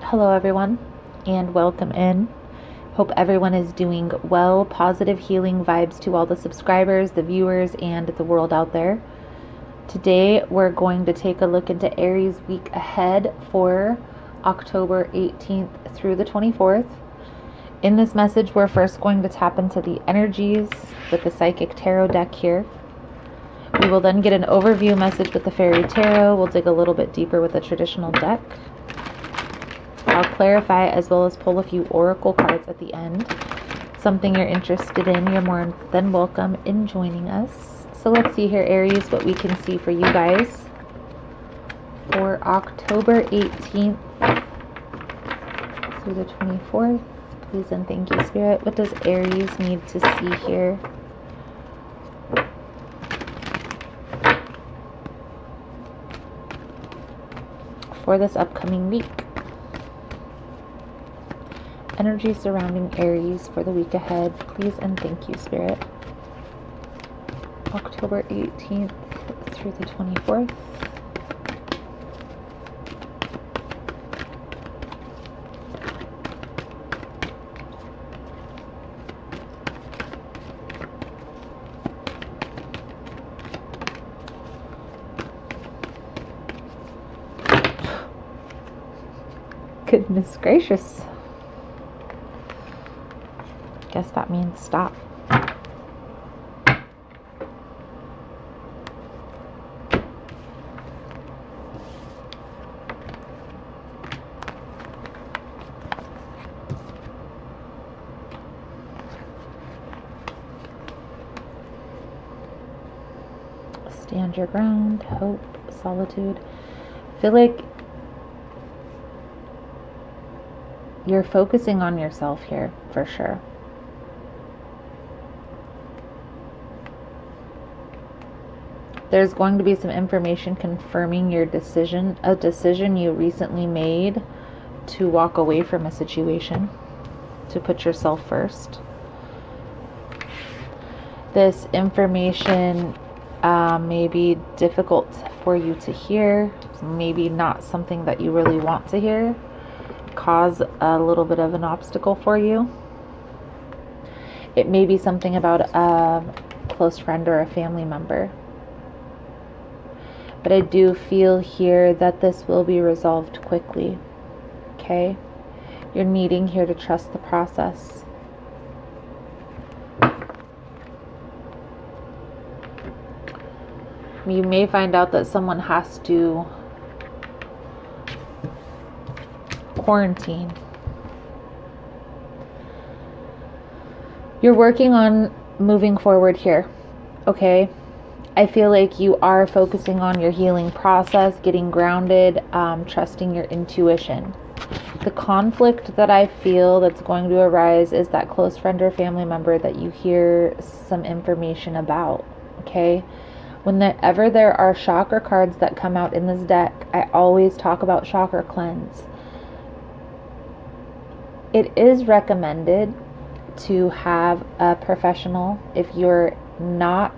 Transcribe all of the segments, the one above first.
Hello everyone and welcome in. Hope everyone is doing well. Positive healing vibes to all the subscribers, the viewers, and the world out there. Today we're going to take a look into Aries week ahead for October 18th through the 24th. In this message, we're first going to tap into the energies with the Psychic Tarot deck here. We will then get an overview message with the Fairy Tarot. We'll dig a little bit deeper with the traditional deck. I'll clarify as well as pull a few oracle cards at the end. Something you're interested in, you're more than welcome in joining us. So let's see here, Aries, what we can see for you guys for October 18th through the 24th. Please and thank you, Spirit. What does Aries need to see here? For this upcoming week. Energy surrounding Aries for the week ahead. Please and thank you, Spirit. October 18th through the 24th. Goodness gracious. Guess that means stop. Stand your ground, hope, solitude. I feel like you're focusing on yourself here for sure. There's going to be some information confirming your decision, a decision you recently made to walk away from a situation, to put yourself first. This information may be difficult for you to hear, maybe not something that you really want to hear, cause a little bit of an obstacle for you. It may be something about a close friend or a family member. But I do feel here that this will be resolved quickly, okay? You're needing here to trust the process. You may find out that someone has to quarantine. You're working on moving forward here, okay? I feel like you are focusing on your healing process, getting grounded, trusting your intuition. The conflict that I feel that's going to arise is that close friend or family member that you hear some information about, okay? Whenever there are chakra cards that come out in this deck, I always talk about chakra cleanse. It is recommended to have a professional if you're not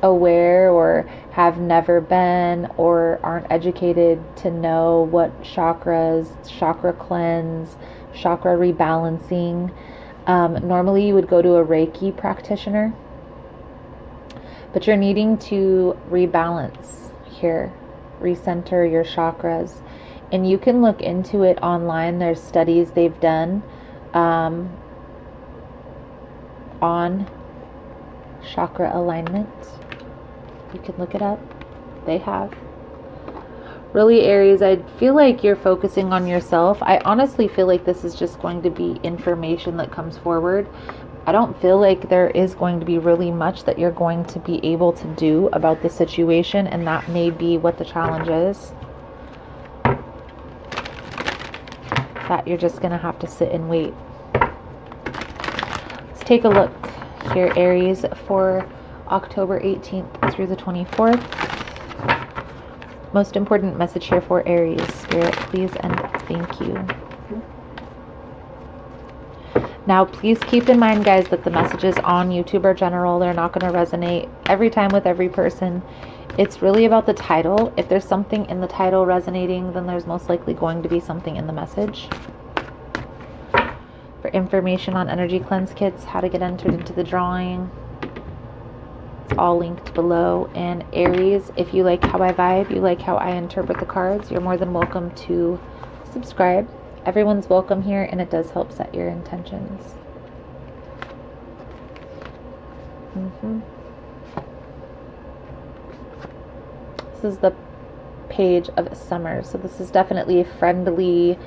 aware or have never been or aren't educated to know what chakras, chakra cleanse, chakra rebalancing. Normally you would go to a Reiki practitioner, but you're needing to rebalance here, recenter your chakras. And you can look into it online. There's studies they've done on chakra alignment. You can look it up. They have. Really, Aries, I feel like you're focusing on yourself. I honestly feel like this is just going to be information that comes forward. I don't feel like there is going to be really much that you're going to be able to do about the situation, and that may be what the challenge is. That you're just going to have to sit and wait. Let's take a look here, Aries, for October 18th through the 24th. Most important message here for Aries, Spirit, please and thank you. Now, please keep in mind, guys, that the messages on YouTube are general. They're not going to resonate every time with every person. It's really about the title. If there's something in the title resonating, then there's most likely going to be something in the message. For information on energy cleanse kits, how to get entered into the drawing, it's all linked below. And Aries, if you like how I vibe, you like how I interpret the cards, you're more than welcome to subscribe. Everyone's welcome here, and it does help set your intentions. This is the Page of Summer. So this is definitely a friendly,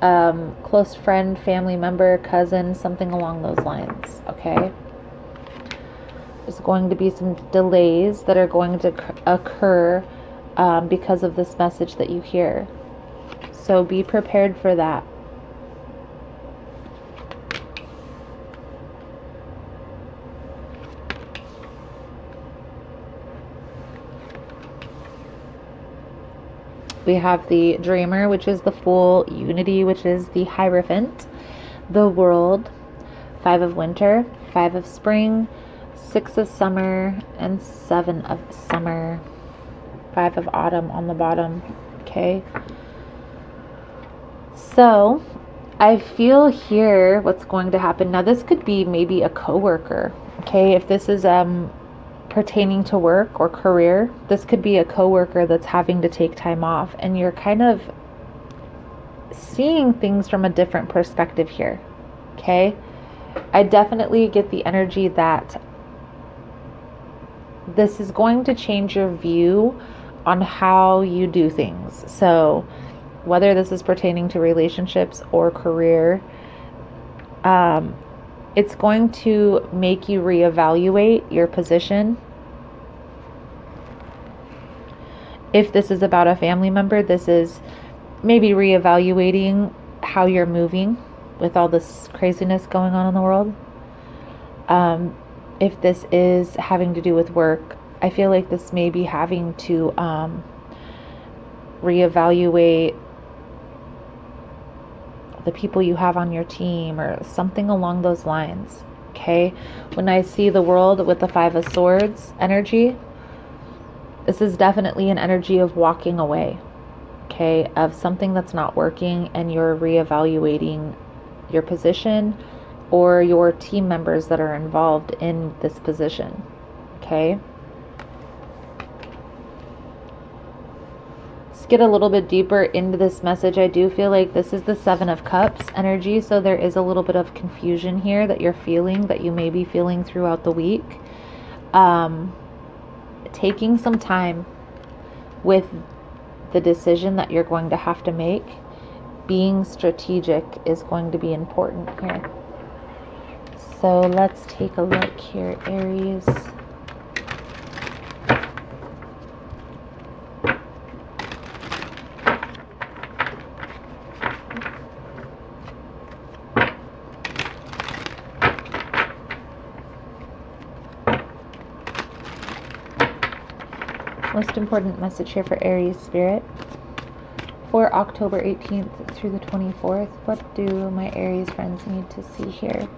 close friend, family member, cousin, something along those lines, okay? There's going to be some delays that are going to occur because of this message that you hear. So be prepared for that. We have the Dreamer, which is the Fool, Unity, which is the Hierophant, the World, 5 of Winter, 5 of Spring, 6 of Summer, and 7 of Summer, 5 of Autumn on the bottom, okay? So, I feel here what's going to happen. Now, this could be maybe a coworker, okay? If this is pertaining to work or career, this could be a coworker that's having to take time off, and you're kind of seeing things from a different perspective here, okay? I definitely get the energy that this is going to change your view on how you do things. So whether this is pertaining to relationships or career, it's going to make you reevaluate your position. If this is about a family member, this is maybe reevaluating how you're moving with all this craziness going on in the world. If this is having to do with work, I feel like this may be having to reevaluate the people you have on your team or something along those lines, okay? When I see the World with the 5 of Swords energy, this is definitely an energy of walking away, okay? Of something that's not working, and you're reevaluating your position or your team members that are involved in this position, okay? Get a little bit deeper into this message. I do feel like this is the 7 of Cups energy, so there is a little bit of confusion here that you're feeling, that you may be feeling throughout the week. Taking some time with the decision that you're going to have to make. Being strategic is going to be important here. So let's take a look here, Aries. Most important message here for Aries Spirit for October 18th through the 24th. What do my Aries friends need to see here?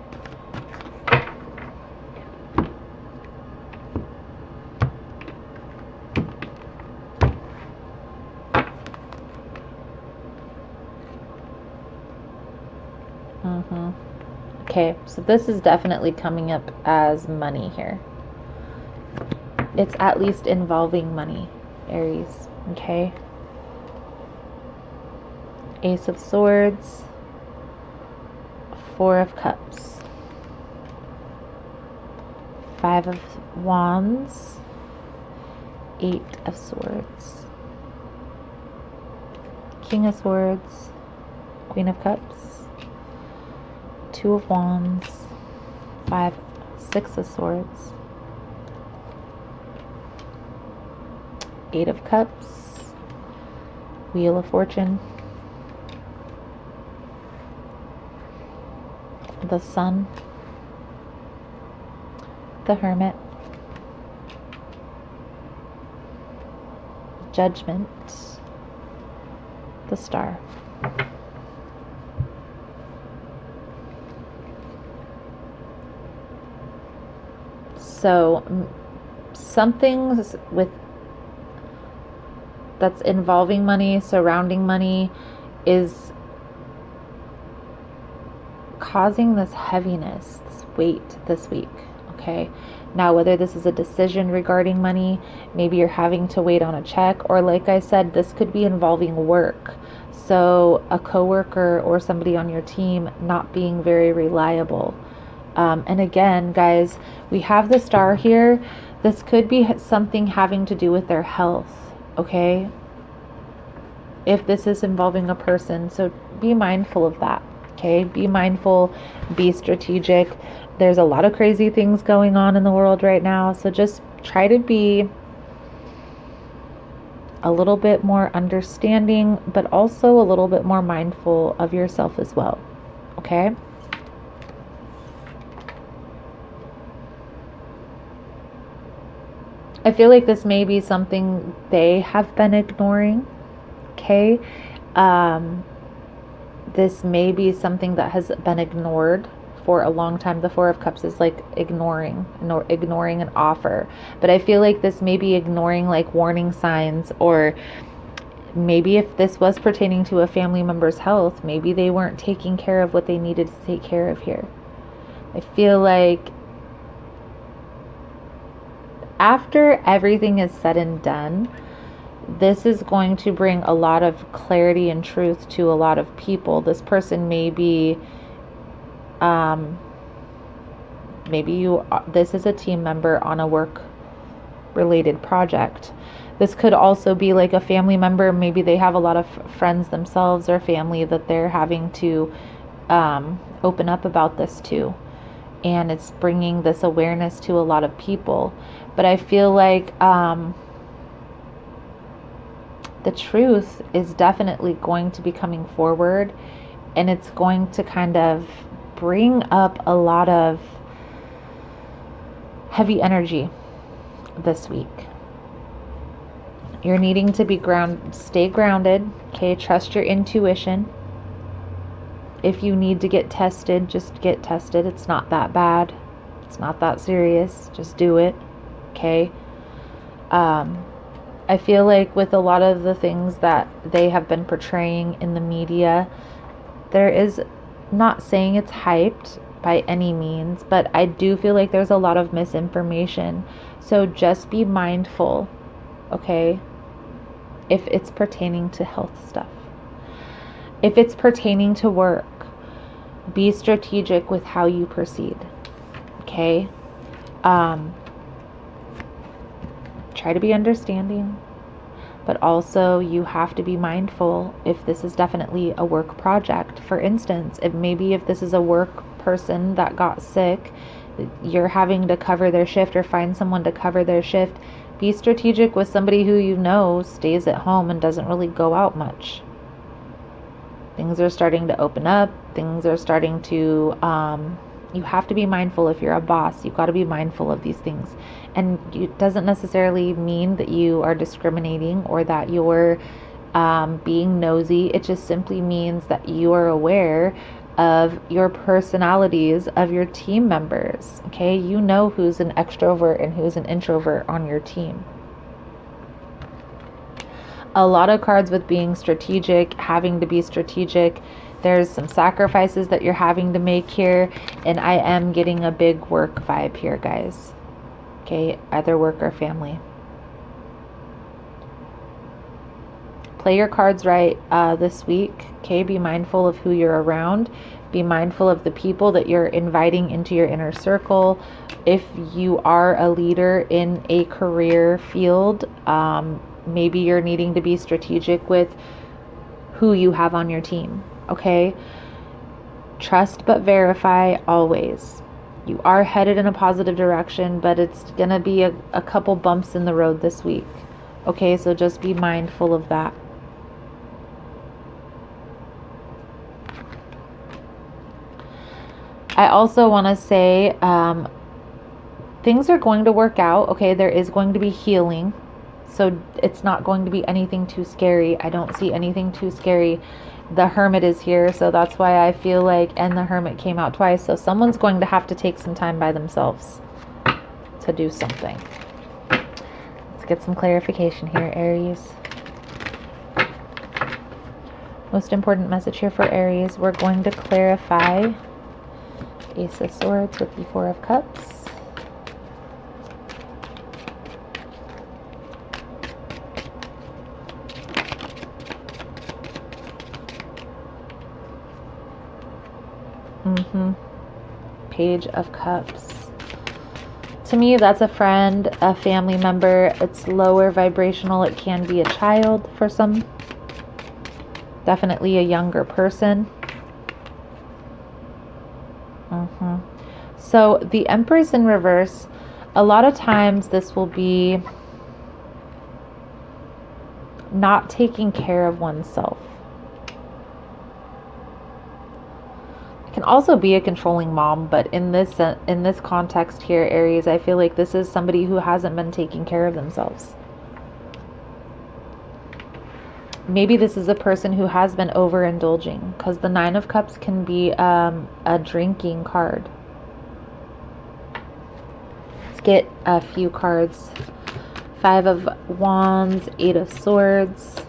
Okay, so this is definitely coming up as money here. It's at least involving money, Aries, okay? Ace of Swords, 4 of Cups, 5 of Wands, 8 of Swords, King of Swords, Queen of Cups, 2 of Wands, 6 of Swords, 8 of Cups, Wheel of Fortune, the Sun, the Hermit, Judgment, the Star. So something with that's involving money, surrounding money, is causing this heaviness, this weight this week, okay? Now, whether this is a decision regarding money, maybe you're having to wait on a check, or like I said, this could be involving work. So a coworker or somebody on your team not being very reliable. And again, guys, we have the star here. This could be something having to do with their health, okay? If this is involving a person, so be mindful of that, okay? Be mindful, be strategic. There's a lot of crazy things going on in the world right now, so just try to be a little bit more understanding, but also a little bit more mindful of yourself as well, okay? I feel like this may be something they have been ignoring, okay? This may be something that has been ignored for a long time. The Four of Cups is like ignoring an offer. But I feel like this may be ignoring like warning signs, or maybe if this was pertaining to a family member's health, maybe they weren't taking care of what they needed to take care of here. I feel like after everything is said and done, this is going to bring a lot of clarity and truth to a lot of people. This person may be, this is a team member on a work related project. This could also be like a family member. Maybe they have a lot of friends themselves or family that they're having to open up about this to. And it's bringing this awareness to a lot of people. But I feel like the truth is definitely going to be coming forward, and it's going to kind of bring up a lot of heavy energy this week. You're needing to be stay grounded, okay? Trust your intuition. If you need to get tested, just get tested. It's not that bad. It's not that serious. Just do it, okay? I feel like with a lot of the things that they have been portraying in the media, there is, not saying it's hyped by any means, but I do feel like there's a lot of misinformation. So just be mindful, okay? If it's pertaining to health stuff. If it's pertaining to work, be strategic with how you proceed, okay? Try to be understanding, but also you have to be mindful if this is definitely a work project. For instance, if this is a work person that got sick, you're having to cover their shift or find someone to cover their shift. Be strategic with somebody who you know stays at home and doesn't really go out much. Things are starting to open up. Things are starting to, you have to be mindful. If you're a boss, you've got to be mindful of these things. And it doesn't necessarily mean that you are discriminating or that you're being nosy. It just simply means that you are aware of your personalities of your team members, okay? You know who's an extrovert and who's an introvert on your team. A lot of cards with being strategic, having to be strategic. There's some sacrifices that you're having to make here, and I am getting a big work vibe here, guys. Okay, either work or family. Play your cards right this week, okay? Be mindful of who you're around. Be mindful of the people that you're inviting into your inner circle. If you are a leader in a career field, maybe you're needing to be strategic with who you have on your team, okay? Trust but verify always. You are headed in a positive direction, but it's going to be a couple bumps in the road this week, okay? So just be mindful of that. I also want to say things are going to work out, okay? There is going to be healing. So it's not going to be anything too scary. I don't see anything too scary. The Hermit is here, so that's why I feel like, and the Hermit came out twice, so someone's going to have to take some time by themselves to do something. Let's get some clarification here, Aries. Most important message here for Aries. We're going to clarify Ace of Swords with the Four of Cups. Page of Cups. To me, that's a friend, a family member. It's lower vibrational. It can be a child for some. Definitely a younger person. So the Empress in reverse, a lot of times this will be not taking care of oneself. Can also be a controlling mom, but in this context here, Aries, I feel like this is somebody who hasn't been taking care of themselves. Maybe this is a person who has been overindulging, because the Nine of Cups can be a drinking card. Let's get a few cards. Five of Wands, Eight of Swords.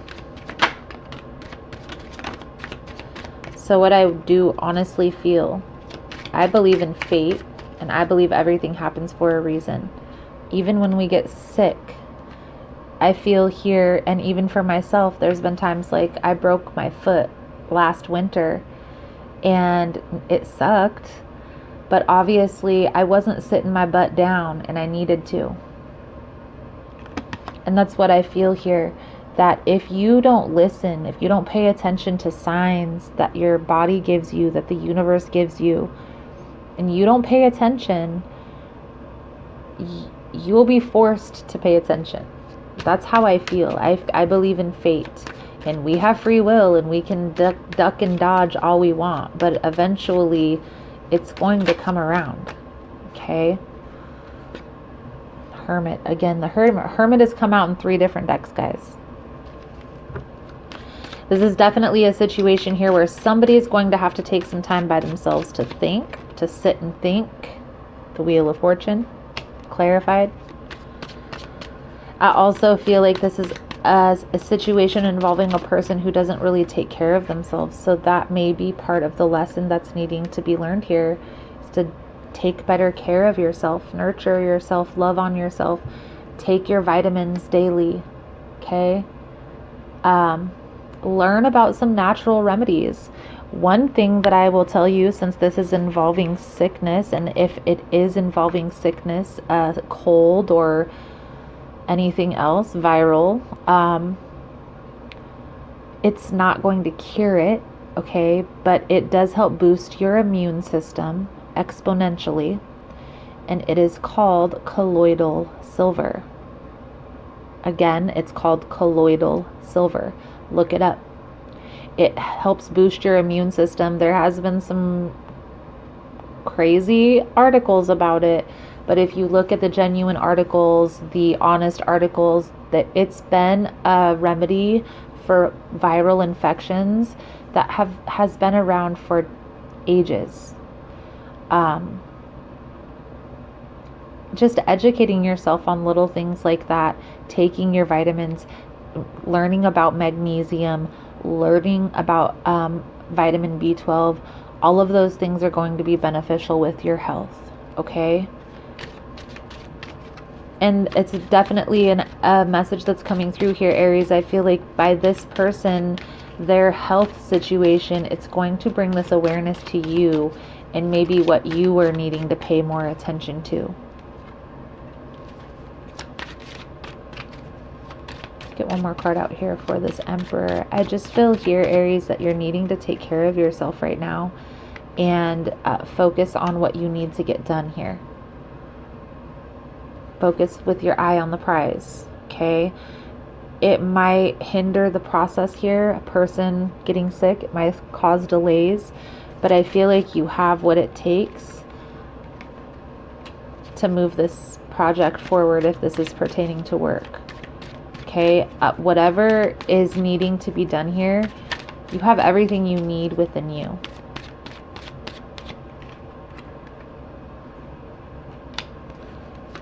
So what I do honestly feel, I believe in fate, and I believe everything happens for a reason. Even when we get sick, I feel here, and even for myself, there's been times like I broke my foot last winter and it sucked, but obviously I wasn't sitting my butt down and I needed to. And that's what I feel here. That if you don't listen, if you don't pay attention to signs that your body gives you, that the universe gives you, and you don't pay attention, you will be forced to pay attention. That's how I feel. I believe in fate, and we have free will, and we can duck and dodge all we want, but eventually it's going to come around. Okay? Hermit. Again, the Hermit has come out in 3 different decks, guys. This is definitely a situation here where somebody is going to have to take some time by themselves to think, to sit and think. The Wheel of Fortune, clarified. I also feel like this is a situation involving a person who doesn't really take care of themselves. So that may be part of the lesson that's needing to be learned here, is to take better care of yourself, nurture yourself, love on yourself, take your vitamins daily, okay? Learn about some natural remedies. One thing that I will tell you, since this is involving sickness, and if it is involving sickness, cold or anything else, viral, it's not going to cure it, okay? But it does help boost your immune system exponentially, and it is called colloidal silver. Again, it's called colloidal silver. Look it up. It helps boost your immune system. There has been some crazy articles about it, but if you look at the genuine articles, the honest articles, that it's been a remedy for viral infections that has been around for ages. Just educating yourself on little things like that, taking your vitamins, learning about magnesium, learning about vitamin B12, all of those things are going to be beneficial with your health, okay? And it's definitely a message that's coming through here, Aries. I feel like by this person, their health situation, it's going to bring this awareness to you and maybe what you were needing to pay more attention to. Get one more card out here for this Emperor. I just feel here, Aries, that you're needing to take care of yourself right now and focus on what you need to get done here. Focus with your eye on the prize, okay? It might hinder the process here. A person getting sick, it might cause delays, but I feel like you have what it takes to move this project forward if this is pertaining to work. Okay, whatever is needing to be done here, you have everything you need within you.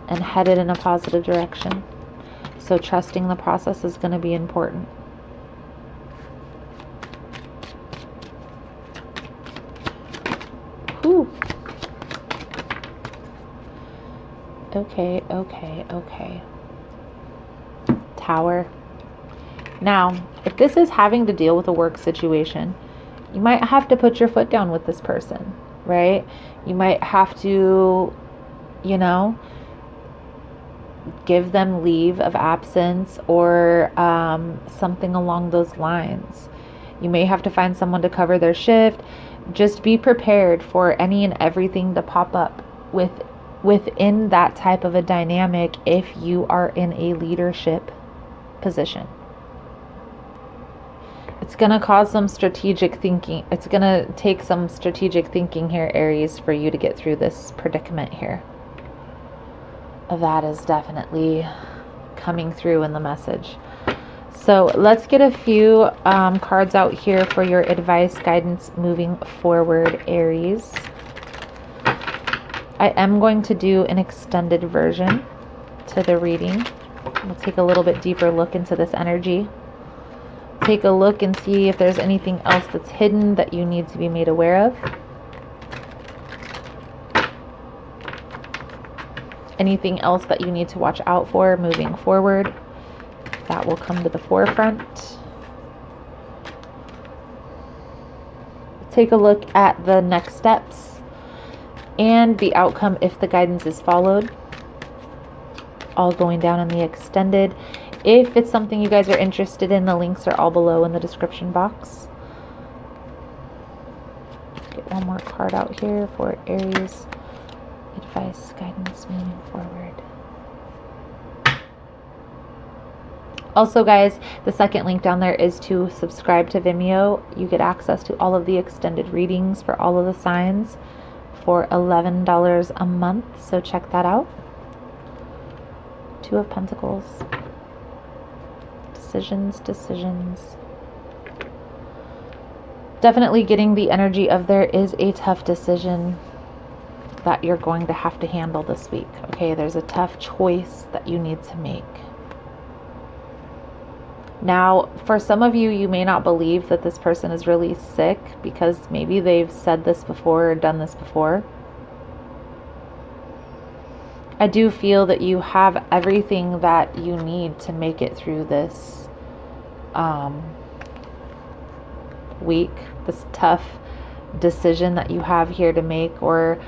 And headed in a positive direction. So trusting the process is going to be important. Okay, okay, okay. Tower. Now, if this is having to deal with a work situation, you might have to put your foot down with this person, right? You might have to, you know, give them leave of absence or something along those lines. You may have to find someone to cover their shift. Just be prepared for any and everything to pop up within that type of a dynamic if you are in a leadership position. It's going to cause some strategic thinking. It's going to take some strategic thinking here, Aries, for you to get through this predicament here. That is definitely coming through in the message. So let's get a few cards out here for your advice, guidance moving forward, Aries. I am going to do an extended version to the reading. We'll take a little bit deeper look into this energy. Take a look and see if there's anything else that's hidden that you need to be made aware of. Anything else that you need to watch out for moving forward. That will come to the forefront. Take a look at the next steps and the outcome if the guidance is followed. All going down in the extended. If it's something you guys are interested in, the links are all below in the description box. Get one more card out here for Aries. Advice, guidance moving forward. Also, guys, the second link down there is to subscribe to Vimeo. You get access to all of the extended readings for all of the signs for $11 a month. So check that out. Two of Pentacles. Decisions. Definitely getting the energy of there is a tough decision that you're going to have to handle this week. Okay, there's a tough choice that you need to make. Now, for some of you, you may not believe that this person is really sick because maybe they've said this before or done this before. I do feel that you have everything that you need to make it through this week, this tough decision that you have here to make. Or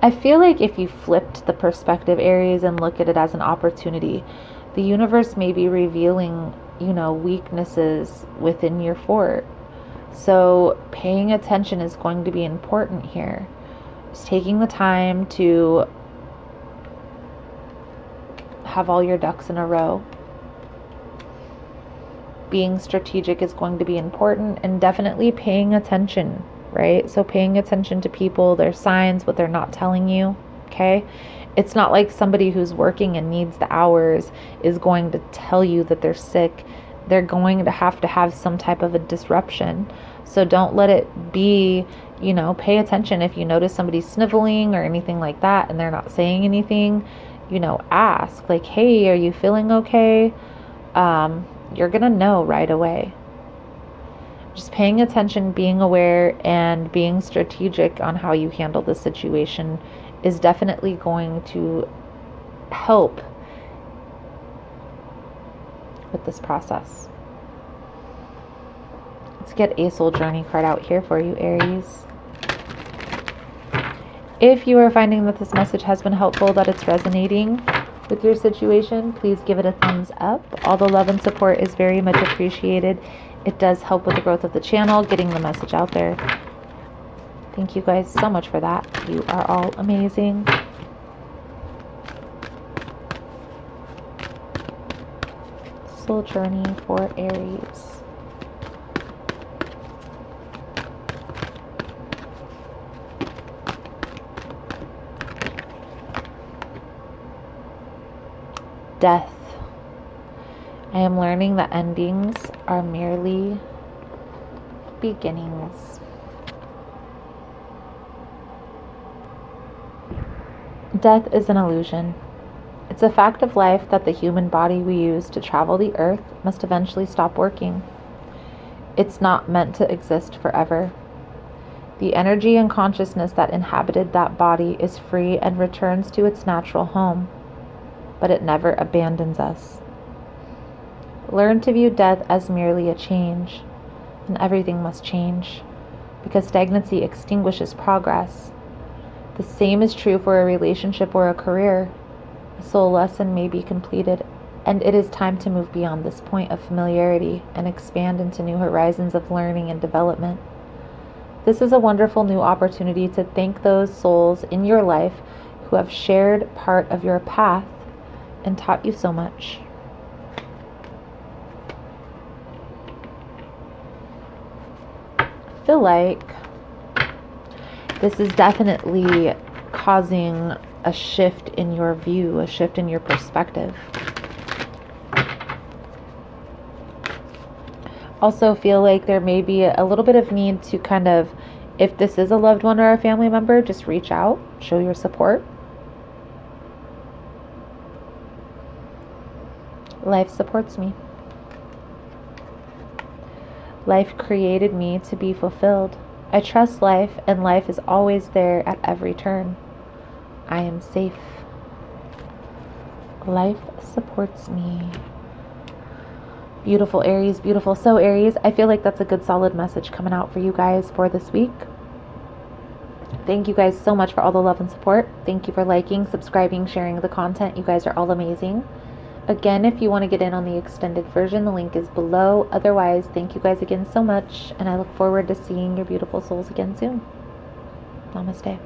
I feel like if you flipped the perspective, Aries, and look at it as an opportunity, the universe may be revealing, weaknesses within your fort. So paying attention is going to be important here. Just taking the time to have all your ducks in a row. Being strategic is going to be important, and definitely paying attention, right? So paying attention to people, their signs, what they're not telling you, okay? It's not like somebody who's working and needs the hours is going to tell you that they're sick. They're going to have some type of a disruption. So don't let it be, pay attention. If you notice somebody sniveling or anything like that and they're not saying anything, ask like, hey, are you feeling okay? You're going to know right away. Just paying attention, being aware, and being strategic on how you handle the situation is definitely going to help with this process. Let's get a soul journey card out here for you, Aries. If you are finding that this message has been helpful, that it's resonating with your situation, please give it a thumbs up. All the love and support is very much appreciated. It does help with the growth of the channel, getting the message out there. Thank you guys so much for that. You are all amazing. Soul journey for Aries. Death. I am learning that endings are merely beginnings. Death is an illusion. It's a fact of life that the human body we use to travel the earth must eventually stop working. It's not meant to exist forever. The energy and consciousness that inhabited that body is free and returns to its natural home, but it never abandons us. Learn to view death as merely a change, and everything must change, because stagnancy extinguishes progress. The same is true for a relationship or a career. A soul lesson may be completed, and it is time to move beyond this point of familiarity and expand into new horizons of learning and development. This is a wonderful new opportunity to thank those souls in your life who have shared part of your path and taught you so much. I feel like this is definitely causing a shift in your view, a shift in your perspective. Also feel like there may be a little bit of need to kind of, if this is a loved one or a family member, just reach out, show your support. Life supports me. Life created me to be fulfilled. I trust life, and life is always there at every turn. I am safe. Life supports me. Beautiful, Aries, beautiful. So Aries, I feel like that's a good solid message coming out for you guys for this week. Thank you guys so much for all the love and support. Thank you for liking, subscribing, sharing the content. You guys are all amazing. Again, if you want to get in on the extended version, the link is below. Otherwise, thank you guys again so much, and I look forward to seeing your beautiful souls again soon. Namaste.